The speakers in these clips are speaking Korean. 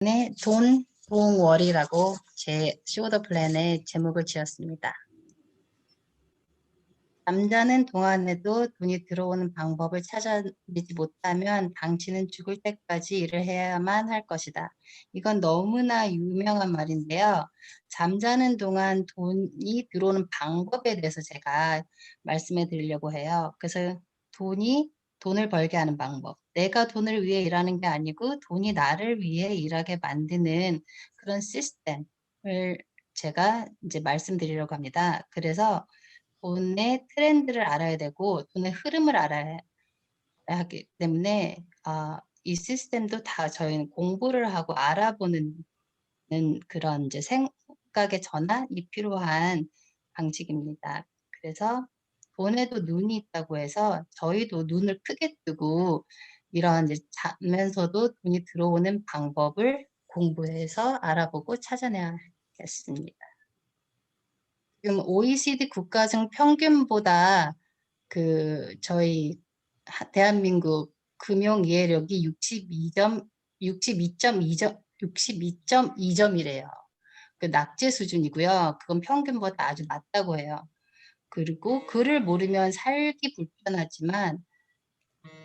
네, 돈, 동월이라고 제 쇼더 플랜에 제목을 지었습니다. 잠자는 동안에도 돈이 들어오는 방법을 찾아내지 못하면 당신은 죽을 때까지 일을 해야만 할 것이다. 이건 너무나 유명한 말인데요. 잠자는 동안 돈이 들어오는 방법에 대해서 제가 말씀해 드리려고 해요. 그래서 돈을 벌게 하는 방법. 내가 돈을 위해 일하는 게 아니고 돈이 나를 위해 일하게 만드는 그런 시스템을 제가 이제 말씀드리려고 합니다. 그래서 돈의 트렌드를 알아야 되고 돈의 흐름을 알아야 하기 때문에 이 시스템도 다 저희는 공부를 하고 알아보는 그런 이제 생각의 전환이 필요한 방식입니다. 그래서 돈에도 눈이 있다고 해서 저희도 눈을 크게 뜨고 이런 이제 자면서도 돈이 들어오는 방법을 공부해서 알아보고 찾아내야겠습니다. 지금 OECD 국가 중 평균보다 저희 대한민국 금융 이해력이 62.2점이래요. 그 낙제 수준이고요. 그건 평균보다 아주 낮다고 해요. 그리고 그를 모르면 살기 불편하지만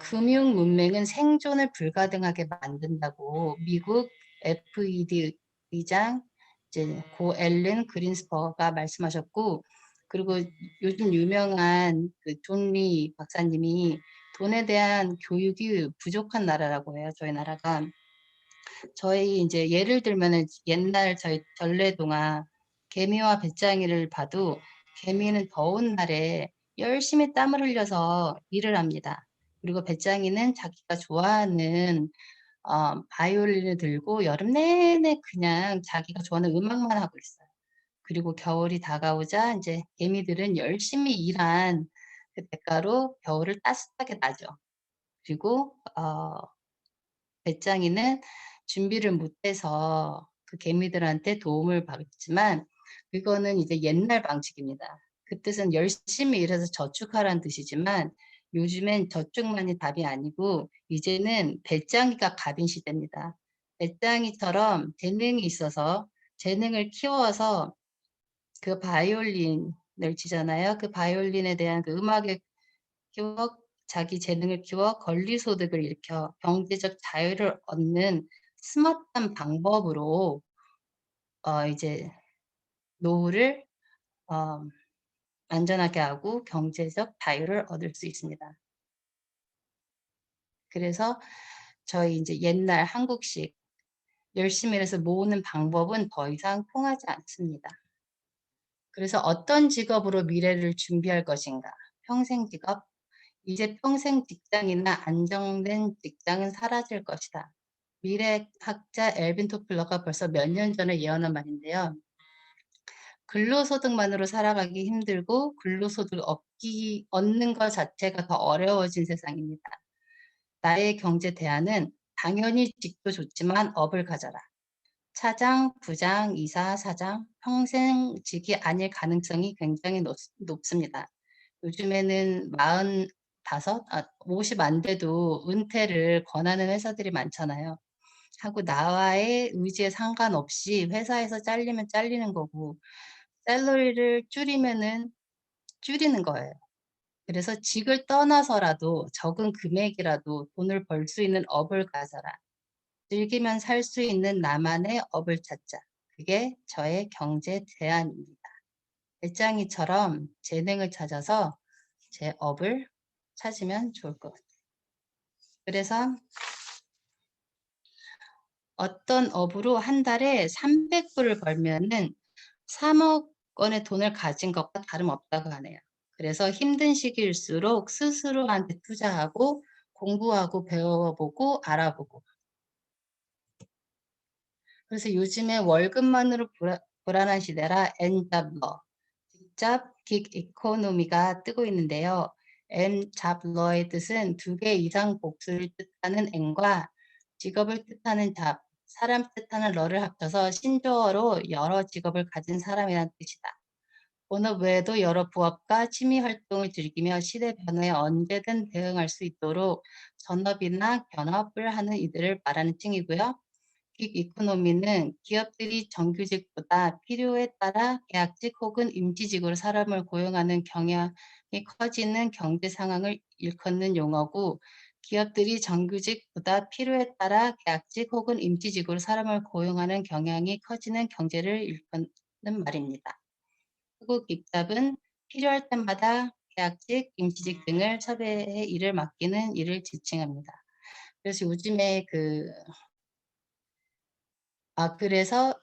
금융 문맹은 생존을 불가능하게 만든다고 미국 FED 의장 이제 고 앨런 그린스퍼가 말씀하셨고, 그리고 요즘 유명한 존 리 박사님이 돈에 대한 교육이 부족한 나라라고 해요. 저희 나라가. 저희 이제 예를 들면은 옛날 저희 전래동화 개미와 배짱이를 봐도 개미는 더운 날에 열심히 땀을 흘려서 일을 합니다. 그리고 배짱이는 자기가 좋아하는 바이올린을 들고 여름 내내 그냥 자기가 좋아하는 음악만 하고 있어요. 그리고 겨울이 다가오자 이제 개미들은 열심히 일한 그 대가로 겨울을 따뜻하게 나죠. 그리고 배짱이는 준비를 못해서 그 개미들한테 도움을 받지만 그거는 이제 옛날 방식입니다. 그 뜻은 열심히 일해서 저축하라는 뜻이지만 요즘엔 저축만이 답이 아니고 이제는 배짱이가 갑인 시대입니다. 배짱이처럼 재능이 있어서 재능을 키워서 그 바이올린을 치잖아요. 그 바이올린에 대한 그 음악의 키워 자기 재능을 키워 권리소득을 일으켜 경제적 자유를 얻는 스마트한 방법으로 이제 노후를 어 안전하게 하고 경제적 자유를 얻을 수 있습니다. 그래서 저희 이제 옛날 한국식 열심히 일해서 모으는 방법은 더 이상 통하지 않습니다. 그래서 어떤 직업으로 미래를 준비할 것인가? 평생 직업? 이제 평생 직장이나 안정된 직장은 사라질 것이다. 미래학자 엘빈 토플러가 벌써 몇 년 전에 예언한 말인데요. 근로소득만으로 살아가기 힘들고 근로소득 얻는 것 자체가 더 어려워진 세상입니다. 나의 경제 대안은 당연히 직도 좋지만 업을 가져라. 차장, 부장, 이사, 사장, 평생직이 아닐 가능성이 굉장히 높습니다. 요즘에는 50 안 돼도 은퇴를 권하는 회사들이 많잖아요. 하고 나와의 의지에 상관없이 회사에서 잘리면 잘리는 거고 샐러리를 줄이면은 줄이는 거예요. 그래서 직을 떠나서라도 적은 금액이라도 돈을 벌 수 있는 업을 가져라. 즐기면 살 수 있는 나만의 업을 찾자. 그게 저의 경제 대안입니다. 배짱이처럼 재능을 찾아서 제 업을 찾으면 좋을 것 같아요. 그래서 어떤 업으로 한 달에 300불을 벌면은 3억 원의 돈을 가진 것과 다름없다고 하네요. 그래서 힘든 시기일수록 스스로한테 투자하고 공부하고 배워보고 알아보고. 그래서 요즘에 월급만으로 불안한 시대라 엔잡러, 직접 긱 이코노미가 뜨고 있는데요. 엔잡러의 뜻은 2개 이상 복수를 뜻하는 엔과 직업을 뜻하는 잡, 사람 뜻하는 러를 합쳐서 신조어로 여러 직업을 가진 사람이라는 뜻이다. 본업 외에도 여러 부업과 취미 활동을 즐기며 시대 변화에 언제든 대응할 수 있도록 전업이나 견업을 하는 이들을 말하는 칭이고요. 긱 이코노미는 기업들이 정규직보다 필요에 따라 계약직 혹은 임시직으로 사람을 고용하는 경향이 커지는 경제 상황을 일컫는 용어고, 기업들이 정규직보다 필요에 따라 계약직 혹은 임시직으로 사람을 고용하는 경향이 커지는 경제를 일컫는 말입니다. 한국 입답은 필요할 때마다 계약직, 임시직 등을 섭외해 일을 맡기는 일을 지칭합니다. 그래서 요즘에 그래서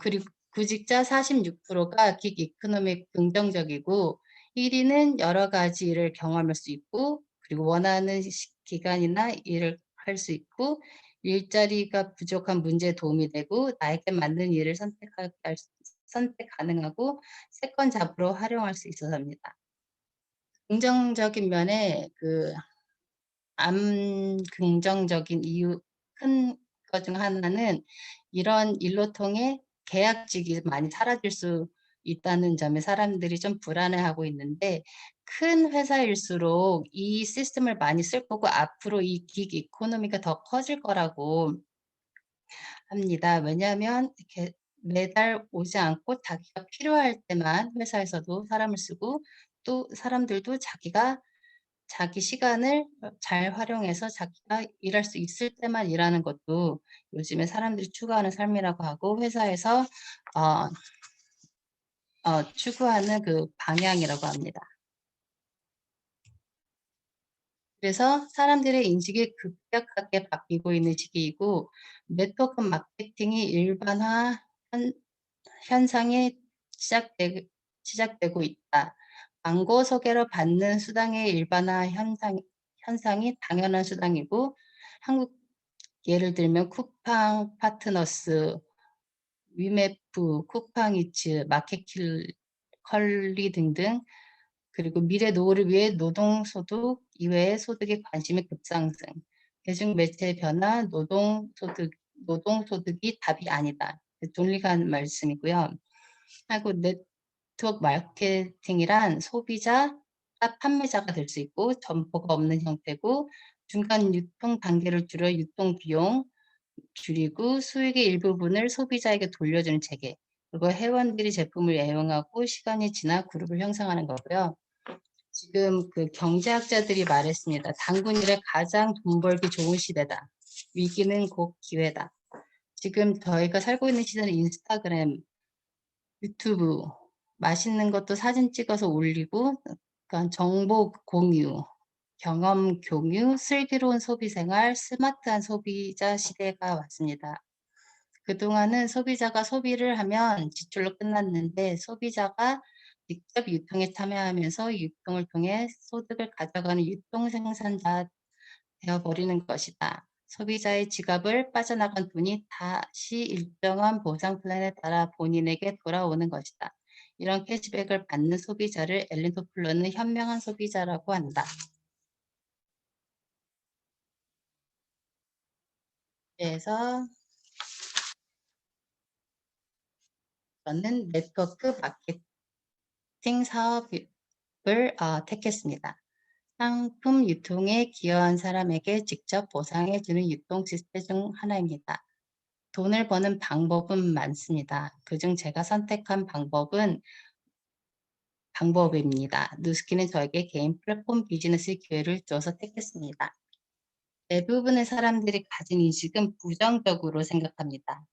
그리고 구직자 46%가 긱 이코노믹 긍정적이고, 1위는 여러 가지 일을 경험할 수 있고, 그리고 원하는 기간이나 일을 할 수 있고, 일자리가 부족한 문제에 도움이 되고, 나에게 맞는 일을 선택 가능하고, 세컨 잡으로 활용할 수 있어서입니다. 긍정적인 면에 안 긍정적인 이유 큰 것 중 하나는 이런 일로 통해 계약직이 많이 사라질 수 있다는 점에 사람들이 좀 불안해하고 있는데, 큰 회사일수록 이 시스템을 많이 쓸 거고 앞으로 이 긱 이코노미가 더 커질 거라고 합니다. 왜냐하면 이렇게 매달 오지 않고 자기가 필요할 때만 회사에서도 사람을 쓰고, 또 사람들도 자기 시간을 잘 활용해서 자기가 일할 수 있을 때만 일하는 것도 요즘에 사람들이 추구하는 삶이라고 하고, 회사에서 어 추구하는 방향이라고 합니다. 그래서 사람들의 인식이 급격하게 바뀌고 있는 시기이고, 네트워크 마케팅이 일반화 현상이 시작되고 있다. 광고 소개로 받는 수당의 일반화 현상이 당연한 수당이고, 한국 예를 들면 쿠팡 파트너스, 위메프, 쿠팡이츠, 마켓컬리 등등, 그리고 미래 노후를 위해 노동소득 이외의 소득의 관심의 급상승, 대중매체의 변화, 노동소득이 답이 아니다. 존 리가 한 말씀이고요. 하고 네트워크 마케팅이란 소비자가 판매자가 될 수 있고, 점포가 없는 형태고, 중간 유통 단계를 줄여 유통 비용 줄이고 수익의 일부분을 소비자에게 돌려주는 체계, 그리고 회원들이 제품을 애용하고 시간이 지나 그룹을 형성하는 거고요. 지금 경제학자들이 말했습니다. 단군일에 가장 돈 벌기 좋은 시대다. 위기는 곧 기회다. 지금 저희가 살고 있는 시대는 인스타그램, 유튜브, 맛있는 것도 사진 찍어서 올리고, 그러니까 정보 공유, 경험 공유, 슬기로운 소비 생활, 스마트한 소비자 시대가 왔습니다. 그동안은 소비자가 소비를 하면 지출로 끝났는데, 소비자가 직접 유통에 참여하면서 유통을 통해 소득을 가져가는 유통 생산자 되어버리는 것이다. 소비자의 지갑을 빠져나간 돈이 다시 일정한 보상 플랜에 따라 본인에게 돌아오는 것이다. 이런 캐시백을 받는 소비자를 엘린 토플러는 현명한 소비자라고 한다. 그래서 저는 네트워크 마케팅 사업을 택했습니다. 상품 유통에 기여한 사람에게 직접 보상해주는 유통 시스템 중 하나입니다. 돈을 버는 방법은 많습니다. 그중 제가 선택한 방법입니다. 누스키는 저에게 개인 플랫폼 비즈니스 기회를 주어서 택했습니다. 대부분의 사람들이 가진 인식은 부정적으로 생각합니다.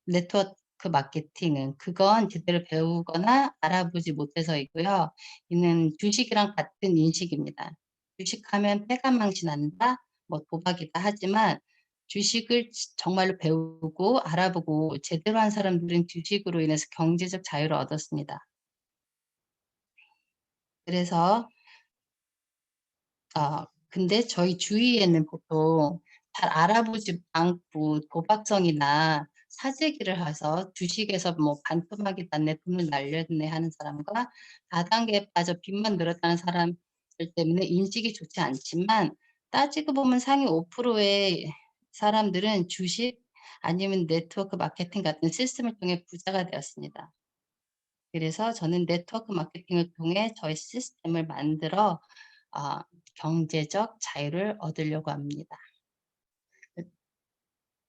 네트워크 마케팅은 그건 제대로 배우거나 알아보지 못해서이고요. 이는 주식이랑 같은 인식입니다. 주식하면 패가망신한다, 도박이다 하지만, 주식을 정말로 배우고 알아보고 제대로 한 사람들은 주식으로 인해서 경제적 자유를 얻었습니다. 그래서 근데 저희 주위에는 보통 잘 알아보지 않고 도박성이나 사재기를 해서 주식에서 반토막이 났네, 돈을 날렸네 하는 사람과 4단계에 빠져 빚만 늘었다는 사람들 때문에 인식이 좋지 않지만, 따지고 보면 상위 5%의 사람들은 주식 아니면 네트워크 마케팅 같은 시스템을 통해 부자가 되었습니다. 그래서 저는 네트워크 마케팅을 통해 저희 시스템을 만들어 어 경제적 자유를 얻으려고 합니다.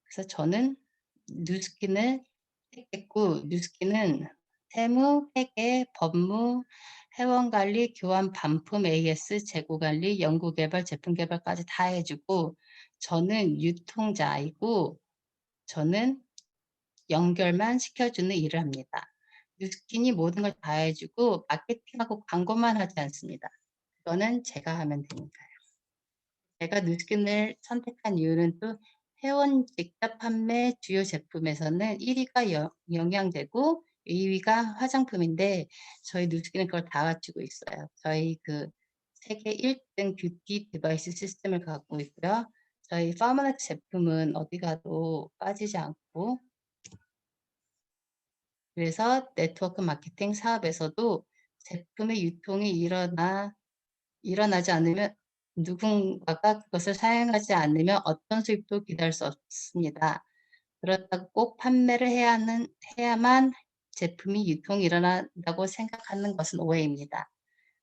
그래서 저는 뉴스킨을 택했고, 뉴스킨은 세무, 회계, 법무, 회원관리, 교환, 반품, AS, 재고관리, 연구개발, 제품개발까지 다 해주고, 저는 유통자이고, 저는 연결만 시켜주는 일을 합니다. 뉴스킨이 모든 걸 다 해주고 마케팅하고 광고만 하지 않습니다. 그거는 제가 하면 되니까요. 제가 뉴스킨을 선택한 이유는 또 회원 직접 판매 주요 제품에서는 1위가 영양제고 2위가 화장품인데 저희 뉴스킨은 그걸 다 갖추고 있어요. 저희 그 세계 1등 뷰티 디바이스 시스템을 갖고 있고요. 저희 파마렉 제품은 어디 가도 빠지지 않고, 그래서 네트워크 마케팅 사업에서도 제품의 유통이 일어나지 않으면 누군가가 그것을 사용하지 않으면 어떤 수입도 기대할 수 없습니다. 그렇다고 꼭 판매를 해야만 제품이 유통이 일어난다고 생각하는 것은 오해입니다.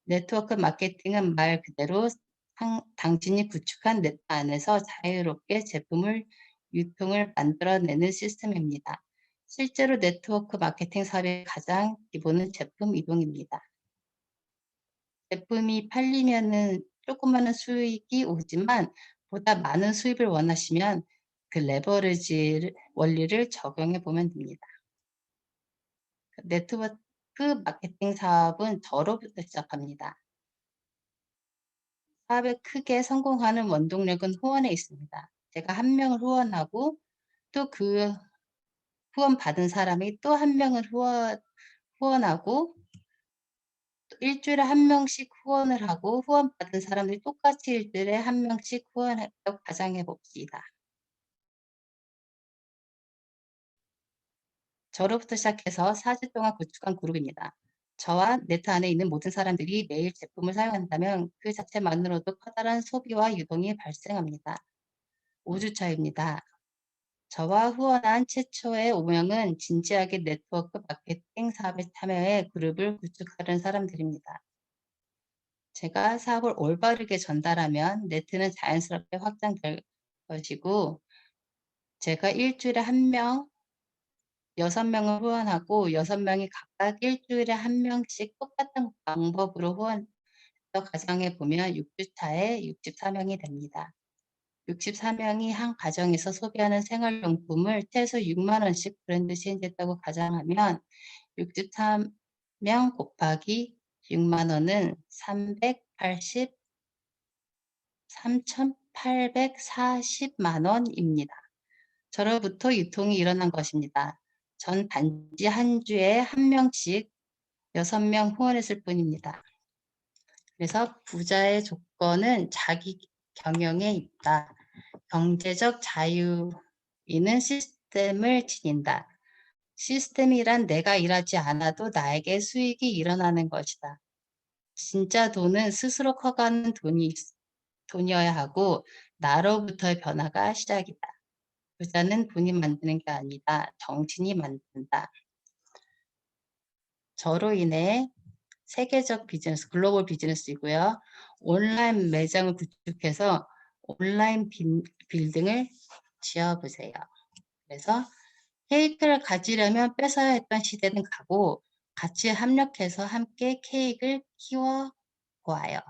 네트워크 마케팅은 말 그대로 당신이 구축한 네트 안에서 자유롭게 제품을 유통을 만들어내는 시스템입니다. 실제로 네트워크 마케팅 사업의 가장 기본은 제품 이동입니다. 제품이 팔리면은 조그마한 수익이 오지만 보다 많은 수입을 원하시면 그 레버리지 원리를 적용해 보면 됩니다. 네트워크 마케팅 사업은 저로부터 시작합니다. 사업에 크게 성공하는 원동력은 후원에 있습니다. 제가 한 명을 후원하고 또 그 후원 받은 사람이 또 한 명을 후원하고 또 일주일에 한 명씩 후원을 하고 후원 받은 사람들이 똑같이 일주일에 한 명씩 후원했다고 가정해 봅시다. 저로부터 시작해서 4주 동안 구축한 그룹입니다. 저와 네트 안에 있는 모든 사람들이 매일 제품을 사용한다면 그 자체만으로도 커다란 소비와 유동이 발생합니다. 5주 차입니다. 저와 후원한 최초의 5명은 진지하게 네트워크 마케팅 사업에 참여해 그룹을 구축하는 사람들입니다. 제가 사업을 올바르게 전달하면 네트는 자연스럽게 확장될 것이고, 제가 일주일에 한 명, 6명을 후원하고 6명이 각각 일주일에 한 명씩 똑같은 방법으로 후원해서 가정해 보면 6주 차에 64명이 됩니다. 64명이 한 가정에서 소비하는 생활용품을 최소 6만 원씩 브랜드 체인지했다고 가정하면 63명 곱하기 6만 원은 3,840만 원입니다. 저로부터 유통이 일어난 것입니다. 전 단지 한 주에 한 명씩 6명 후원했을 뿐입니다. 그래서 부자의 조건은 자기 경영에 있다. 경제적 자유인은 시스템을 지닌다. 시스템이란 내가 일하지 않아도 나에게 수익이 일어나는 것이다. 진짜 돈은 스스로 커가는 돈이어야 하고 나로부터의 변화가 시작이다. 부자는 돈이 만드는 게 아니다. 정신이 만든다. 저로 인해 세계적 비즈니스, 글로벌 비즈니스이고요. 온라인 매장을 구축해서 온라인 빌딩을 지어보세요. 그래서 케이크를 가지려면 뺏어야 했던 시대는 가고 같이 협력해서 함께 케이크를 키워 보아요.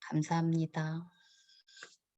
감사합니다.